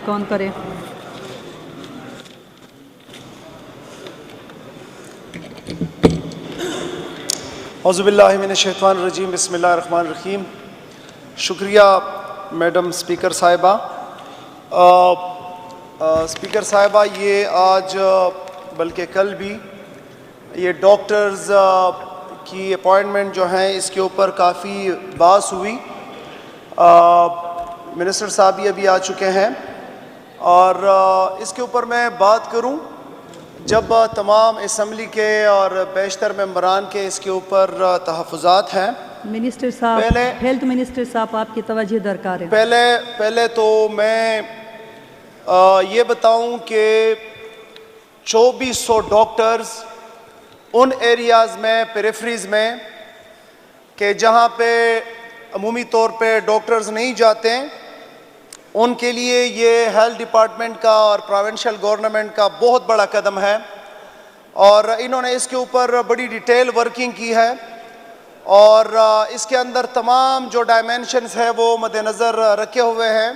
Mic آن کریں۔ اعوذ باللہ من الشیطان الرجیم، بسم اللہ الرحمن الرحیم۔ شکریہ میڈم اسپیکر صاحبہ۔ اسپیکر صاحبہ، یہ آج بلکہ کل بھی یہ ڈاکٹرز کی اپوائنٹمنٹ جو ہیں اس کے اوپر کافی بحث ہوئی۔ منسٹر صاحب بھی ابھی آ چکے ہیں، اور اس کے اوپر میں بات کروں جب تمام اسمبلی کے اور بیشتر ممبران کے اس کے اوپر تحفظات ہیں۔ منسٹر صاحب، ہیلتھ منسٹر صاحب، آپ کی توجہ درکار ہے۔ پہلے تو میں یہ بتاؤں کہ 2400 ڈاکٹرز ان ایریاز میں، پیریفریز میں، کہ جہاں پہ عمومی طور پہ ڈاکٹرز نہیں جاتے، ان کے لیے یہ ہیلتھ ڈپارٹمنٹ کا اور پروونشل گورنمنٹ کا بہت بڑا قدم ہے، اور انہوں نے اس کے اوپر بڑی ڈیٹیل ورکنگ کی ہے، اور اس کے اندر تمام جو ڈائمینشنز ہیں وہ مد نظر رکھے ہوئے ہیں،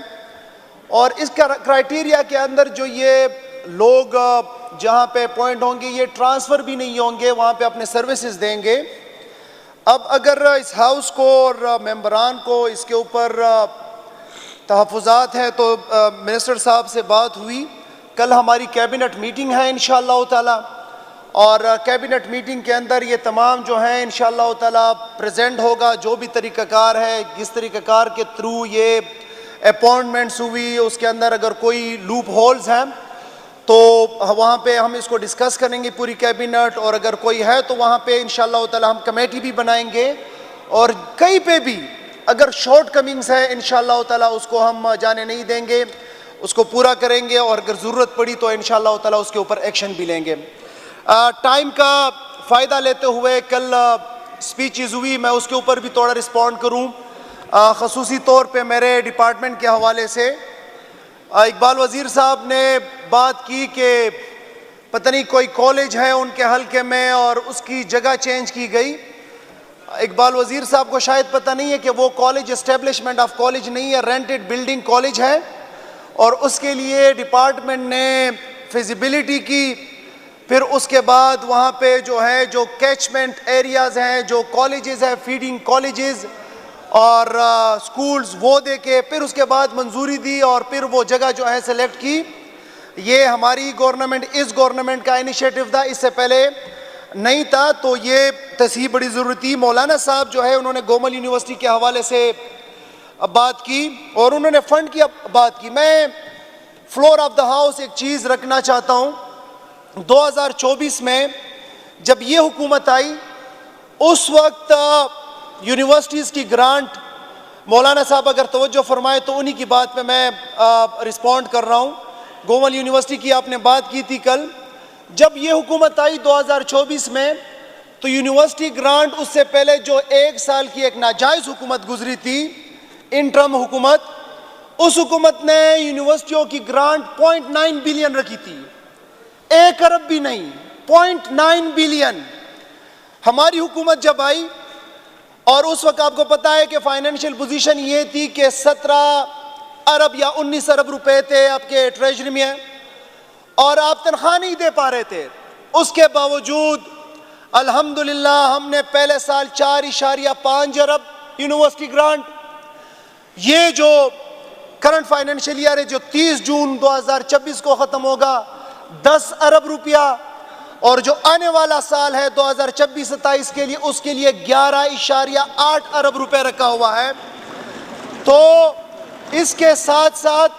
اور اس کرائٹیریا کے اندر جو یہ لوگ جہاں پہ اپوائنٹ ہوں گے یہ ٹرانسفر بھی نہیں ہوں گے، وہاں پہ اپنے سروسز دیں گے۔ اب اگر اس ہاؤس کو اور ممبران کو اس کے اوپر تحفظات ہیں تو منسٹر صاحب سے بات ہوئی، کل ہماری کیبنٹ میٹنگ ہے انشاءاللہ تعالی، اور کیبنٹ میٹنگ کے اندر یہ تمام جو ہیں انشاءاللہ تعالی پریزنٹ ہوگا، جو بھی طریقہ کار ہے، جس طریقہ کار کے تھرو یہ اپوائنٹمنٹس ہوئی، اس کے اندر اگر کوئی لوپ ہولز ہیں تو وہاں پہ ہم اس کو ڈسکس کریں گے پوری کیبنٹ، اور اگر کوئی ہے تو وہاں پہ انشاءاللہ تعالی ہم کمیٹی بھی بنائیں گے، اور کہیں پہ بھی اگر شارٹ کمنگز ہے انشاءاللہ تعالی اس کو ہم جانے نہیں دیں گے، اس کو پورا کریں گے، اور اگر ضرورت پڑی تو انشاءاللہ تعالی اس کے اوپر ایکشن بھی لیں گے۔ ٹائم کا فائدہ لیتے ہوئے کل سپیچز ہوئی، میں اس کے اوپر بھی تھوڑا رسپونڈ کروں، خصوصی طور پہ میرے ڈپارٹمنٹ کے حوالے سے۔ اقبال وزیر صاحب نے بات کی کہ پتہ نہیں کوئی کالج ہے ان کے حلقے میں اور اس کی جگہ چینج کی گئی۔ اقبال وزیر صاحب کو شاید پتہ نہیں ہے کہ وہ کالج اسٹیبلشمنٹ آف کالج نہیں ہے، رینٹڈ بلڈنگ کالج ہے، اور اس کے لیے ڈپارٹمنٹ نے فیزیبلٹی کی، پھر اس کے بعد وہاں پہ جو ہے جو کیچمنٹ ایریاز ہیں، جو کالجز ہیں، فیڈنگ کالجز اور سکولز، وہ دے کے پھر اس کے بعد منظوری دی، اور پھر وہ جگہ جو ہے سلیکٹ کی۔ یہ ہماری گورنمنٹ، اس گورنمنٹ کا انیشیٹو تھا، اس سے پہلے نہیں تھا، تو یہ تصحیح بڑی ضروری تھی۔ مولانا صاحب جو ہے انہوں نے گومل یونیورسٹی کے حوالے سے بات کی، اور انہوں نے فنڈ کی بات کی۔ میں فلور آف دا ہاؤس ایک چیز رکھنا چاہتا ہوں، 2024 میں جب یہ حکومت آئی اس وقت یونیورسٹیز کی گرانٹ، مولانا صاحب اگر توجہ فرمائے تو انہی کی بات پہ میں رسپونڈ کر رہا ہوں۔ گومل یونیورسٹی کی آپ نے بات کی تھی کل، جب یہ حکومت آئی 2024 میں تو یونیورسٹی گرانٹ، اس سے پہلے جو 1 سال کی ایک ناجائز حکومت گزری تھی، انٹرم حکومت، اس حکومت نے یونیورسٹیوں کی گرانٹ 0.9 بلین رکھی تھی، 1 ارب بھی نہیں، 0.9 بلین۔ ہماری حکومت جب آئی، اور اس وقت آپ کو پتہ ہے کہ فائنینشیل پوزیشن یہ تھی کہ 17 ارب یا 19 ارب روپے تھے آپ کے ٹریجری میں، اور آپ تنخواہ نہیں دے پا رہے تھے۔ اس کے باوجود الحمدللہ ہم نے پہلے سال 4.5 ارب یونیورسٹی گرانٹ، یہ جو کرنٹ فائنینشیل ایئر ہے جو 30 جون 2024 کو ختم ہوگا، 10 ارب روپیہ، اور جو آنے والا سال ہے 2026-27 کے لیے، اس کے لیے 11.8 ارب روپے رکھا ہوا ہے۔ تو اس کے ساتھ ساتھ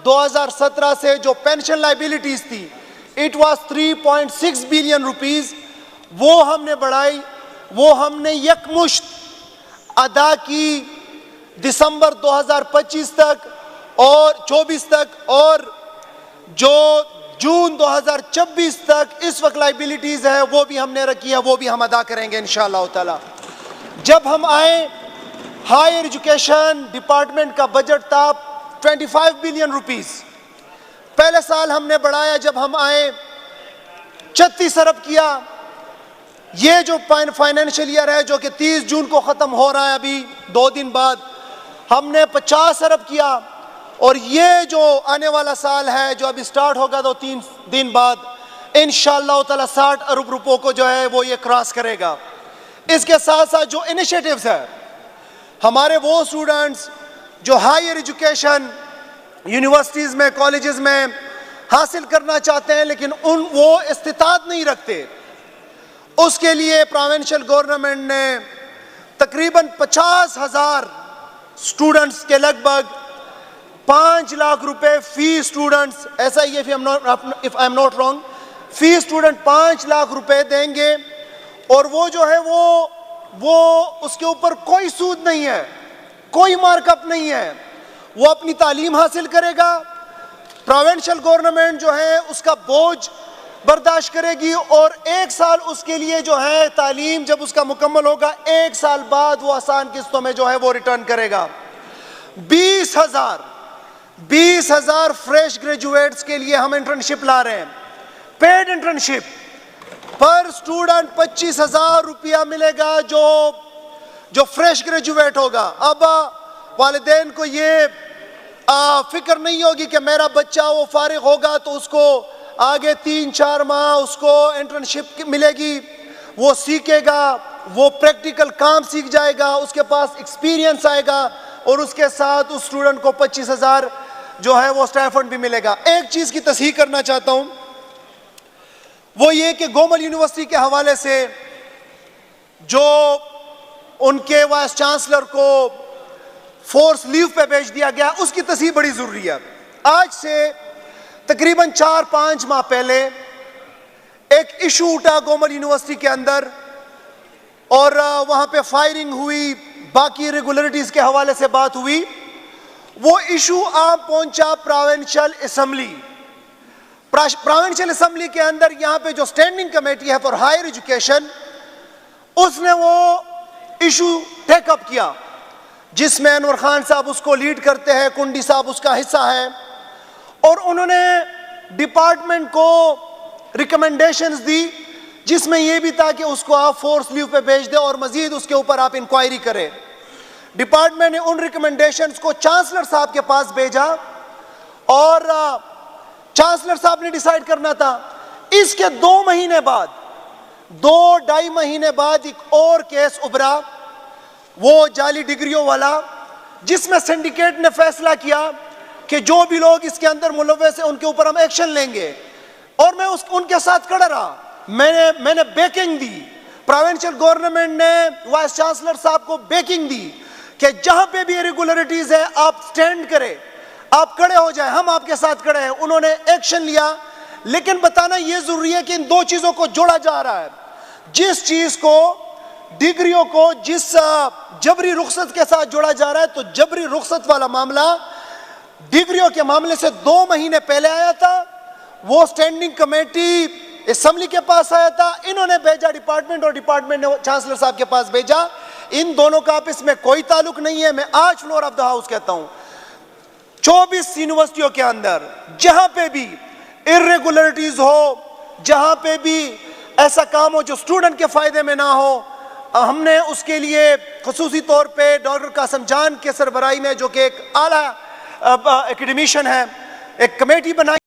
2017 سے جو پینشن لائبلٹیز تھی، اٹ واز 3.6 بلین روپیز، وہ ہم نے بڑھائی، وہ ہم نے یکمشت ادا کی دسمبر 2025 تک اور 24 تک، اور جو جون 2026 تک اس وقت لائبلٹیز ہے وہ بھی ہم نے رکھی ہے، وہ بھی ہم ادا کریں گے انشاءاللہ تعالی۔ جب ہم آئے، ہائر ایجوکیشن ڈپارٹمنٹ کا بجٹ تھا 25 بلین روپیز، پہلے سال ہم نے بڑھایا، جب ہم آئے 36 ارب کیا۔ یہ جو فائنینشیل ایئر ہے جو کہ 30 جون کو ختم ہو رہا ہے، ابھی 2 دن بعد، ہم نے 50 ارب کیا، اور یہ جو آنے والا سال ہے جو ابھی سٹارٹ ہوگا 2-3 دن بعد انشاءاللہ تعالی 60 ارب روپوں کو جو ہے وہ یہ کراس کرے گا۔ اس کے ساتھ ساتھ جو انیشیٹیوز ہے ہمارے وہ اسٹوڈنٹس جو ہائر ایجوکیشن یونیورسٹیز میں کالجز میں حاصل کرنا چاہتے ہیں لیکن وہ استطاعت نہیں رکھتے، اس کے لیے پروونشل گورنمنٹ نے تقریباً 50,000 اسٹوڈنٹس کے لگ بھگ 5 لاکھ روپے فی اسٹوڈنٹس، ایسا ہی if I'm not wrong، فی اسٹوڈنٹ 5 لاکھ روپے دیں گے، اور وہ جو ہے وہ اس کے اوپر کوئی سود نہیں ہے، کوئی مارک اپ نہیں ہے، وہ اپنی تعلیم حاصل کرے گا، پروونشل گورنمنٹ جو ہے اس کا بوجھ برداشت کرے گی، اور 1 سال اس کے لیے جو ہے تعلیم جب اس کا مکمل ہوگا 1 سال بعد وہ آسان قسطوں میں جو ہے وہ ریٹرن کرے گا۔ 20,000 فریش گریجویٹس کے لیے ہم انٹرنشپ لا رہے ہیں، پیڈ انٹرنشپ پر اسٹوڈنٹ 25,000 روپیہ ملے گا جو فریش گریجویٹ ہوگا۔ اب والدین کو یہ فکر نہیں ہوگی کہ میرا بچہ وہ فارغ ہوگا تو اس کو آگے 3-4 ماہ اس کو انٹرنشپ ملے گی، وہ سیکھے گا، وہ پریکٹیکل کام سیکھ جائے گا، اس کے پاس ایکسپیرینس آئے گا، اور اس کے ساتھ اس اسٹوڈنٹ کو 25,000 جو ہے وہ اسٹائفنڈ بھی ملے گا۔ ایک چیز کی تصحیح کرنا چاہتا ہوں، وہ یہ کہ گومل یونیورسٹی کے حوالے سے جو ان کے وائس چانسلر کو فورس لیو پہ بھیج دیا گیا، اس کی تصحیح بڑی ضروری ہے۔ آج سے تقریباً 4-5 ماہ پہلے ایک ایشو اٹھا گومل یونیورسٹی کے اندر، اور وہاں پہ فائرنگ ہوئی، باقی ریگولرٹیز کے حوالے سے بات ہوئی، وہ ایشو آپ پہنچا پروونشل اسمبلی۔ پروونشل اسمبلی کے اندر یہاں پہ جو اسٹینڈنگ کمیٹی ہے فار ہائر ایجوکیشن، اس نے وہ ایشو ٹیک اپ کیا، جس میں انور خان صاحب اس کو لیڈ کرتے ہیں، کنڈی صاحب اس کا حصہ ہے، اور انہوں نے ڈپارٹمنٹ کو ریکمنڈیشنز دی، جس میں یہ بھی تھا کہ اس کو آپ فورس لیو پہ بھیج دیں اور مزید اس کے اوپر آپ انکوائری کریں۔ ڈپارٹمنٹ نے ان ریکمنڈیشنز کو چانسلر صاحب کے پاس بھیجا، اور چانسلر صاحب نے ڈیسائیڈ کرنا تھا۔ اس کے 2 مہینے بعد 2-2.5 مہینے بعد ایک اور کیس ابھرا، وہ جعلی ڈگریوں والا، جس میں سنڈیکیٹ نے فیصلہ کیا کہ جو بھی لوگ اس کے اندر ملوث ہیں ان کے اوپر ہم ایکشن لیں گے، اور میں ان کے ساتھ کھڑا رہا، میں نے بیکنگ دی، پروونشل گورنمنٹ نے وائس چانسلر صاحب کو بیکنگ دی کہ جہاں پہ بھی ریگولرٹیز ہے آپ سٹینڈ کریں، آپ کھڑے ہو جائیں، ہم آپ کے ساتھ کھڑے ہیں۔ انہوں نے ایکشن لیا، لیکن بتانا یہ ضروری ہے کہ ان 2 چیزوں کو جوڑا جا رہا ہے۔ جس چیز کو ڈگریوں کو جس جبری رخصت کے ساتھ جوڑا جا رہا ہے، تو جبری رخصت والا معاملہ ڈگریوں کے معاملے سے 2 مہینے پہلے آیا تھا، وہ اسٹینڈنگ کمیٹی اسمبلی کے پاس آیا تھا، انہوں نے بھیجا ڈپارٹمنٹ، اور ڈپارٹمنٹ نے چانسلر صاحب کے پاس بھیجا۔ ان دونوں کا آپس میں کوئی تعلق نہیں ہے۔ میں آج فلور آف دا ہاؤس کہتا ہوں، 24 یونیورسٹیوں کے اندر جہاں پہ بھی irregularities ہو، جہاں پہ بھی ایسا کام ہو جو اسٹوڈنٹ کے فائدے میں نہ ہو، ہم نے اس کے لیے خصوصی طور پہ ڈاکٹر قاسم جان کے سربراہی میں، جو کہ ایک اعلیٰ اکیڈمیشین ہے، ایک کمیٹی بنائی۔